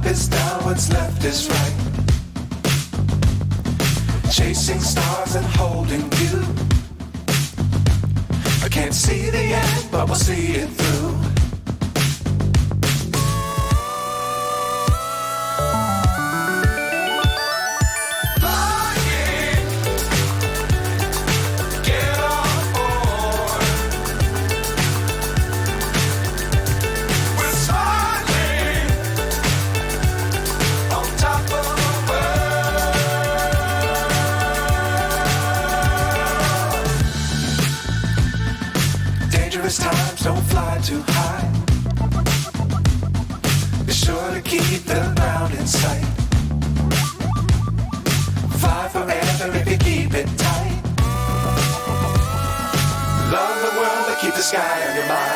is down, what's left is right. Chasing stars and holding you. I can't see the end, but we'll see it through. Times don't fly too high. Be sure to keep the ground in sight. Fly forever if you keep it tight. Love the world, but keep the sky on your mind.